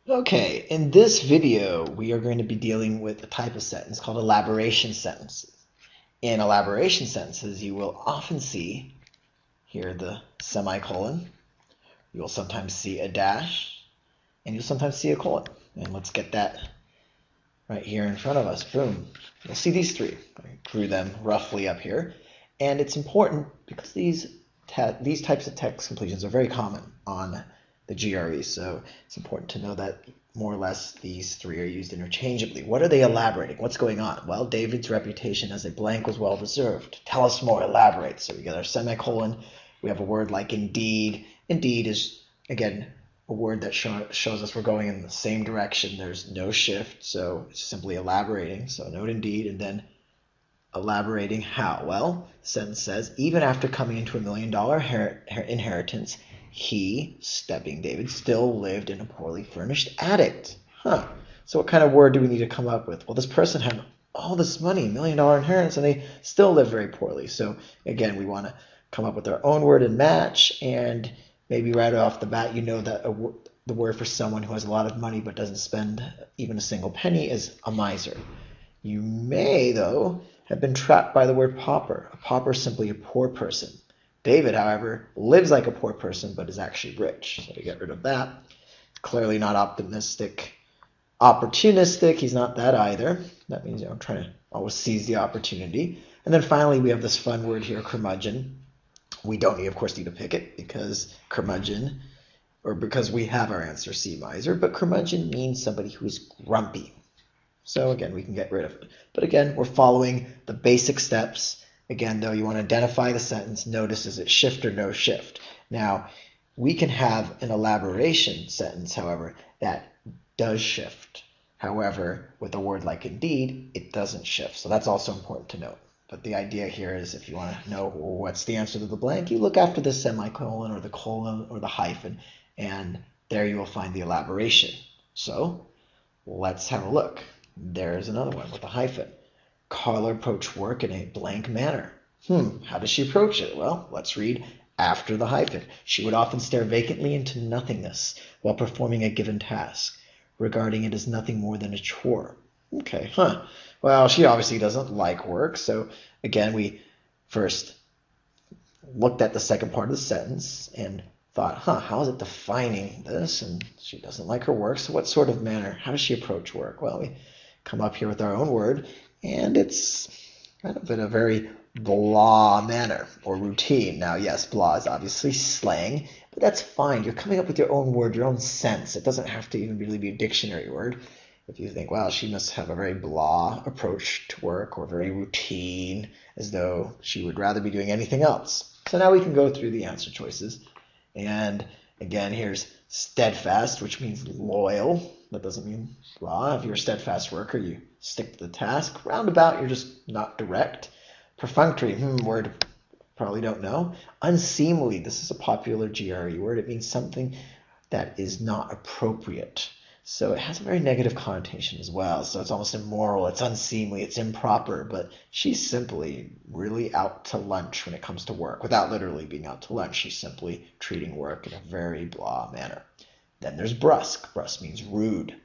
Okay, in this video, we are going to be dealing with a type of sentence called elaboration sentences. In elaboration sentences, you will often see here the semicolon, you will sometimes see a dash, and you'll sometimes see a colon. And let's get that right here in front of us. Boom. You'll see these three. I drew them roughly up here. And it's important because these types of text completions are very common on the GRE. So it's important to know that more or less these three are used interchangeably. What are they elaborating? What's going on? Well, David's reputation as a blank was well deserved. Tell us more, elaborate. So we get our semicolon. We have a word like indeed. Indeed is, again, a word that shows us we're going in the same direction. There's no shift, so it's simply elaborating. So note indeed, and then elaborating how? Well, the sentence says, even after coming into $1 million inheritance, he, stepping David, still lived in a poorly furnished attic. So what kind of word do we need to come up with? Well, this person had all this money, $1 million inheritance, and they still live very poorly. So again, we want to come up with our own word and match, and maybe right off the bat, you know that the word for someone who has a lot of money but doesn't spend even a single penny is a miser. You may, though, have been trapped by the word pauper. A pauper is simply a poor person. David, however, lives like a poor person but is actually rich. So we get rid of that. Clearly not optimistic. Opportunistic, he's not that either. That means I'm trying to always seize the opportunity. And then finally, we have this fun word here, curmudgeon. We don't, of course, need to pick it because curmudgeon, or because we have our answer, C, miser, but curmudgeon means somebody who is grumpy. So again, we can get rid of it. But again, we're following the basic steps. Again, though, you want to identify the sentence. Notice, is it shift or no shift? Now, we can have an elaboration sentence, however, that does shift. However, with a word like indeed, it doesn't shift. So that's also important to note. But the idea here is if you want to know what's the answer to the blank, you look after the semicolon or the colon or the hyphen, and there you will find the elaboration. So let's have a look. There's another one with a hyphen. Carla approached work in a blank manner. How does she approach it? Well, let's read after the hyphen. She would often stare vacantly into nothingness while performing a given task, regarding it as nothing more than a chore. Okay, Well, she obviously doesn't like work, so again, we first looked at the second part of the sentence and thought, how is it defining this? And she doesn't like her work, so what sort of manner? How does she approach work? Well, we come up here with our own word, and it's kind of in a very blah manner or routine. Now, yes, blah is obviously slang, but that's fine. You're coming up with your own word, your own sense. It doesn't have to even really be a dictionary word. If you think, wow, she must have a very blah approach to work or very routine, as though she would rather be doing anything else. So now we can go through the answer choices. And again, here's steadfast, which means loyal. That doesn't mean blah. If you're a steadfast worker, you stick to the task. Roundabout, you're just not direct. Perfunctory, word probably don't know. Unseemly, this is a popular GRE word. It means something that is not appropriate. So it has a very negative connotation as well. So it's almost immoral, it's unseemly, it's improper, but she's simply really out to lunch when it comes to work. Without literally being out to lunch, she's simply treating work in a very blah manner. Then there's brusque. Brusque means rude.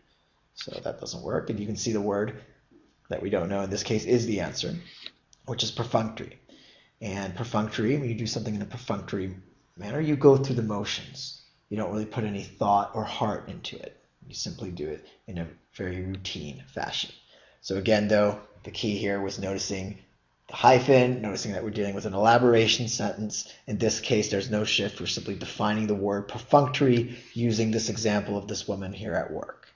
So that doesn't work. And you can see the word that we don't know in this case is the answer, which is perfunctory. And perfunctory, when you do something in a perfunctory manner, you go through the motions. You don't really put any thought or heart into it. You simply do it in a very routine fashion. So again, though, the key here was noticing the hyphen, noticing that we're dealing with an elaboration sentence. In this case, there's no shift. We're simply defining the word perfunctory using this example of this woman here at work.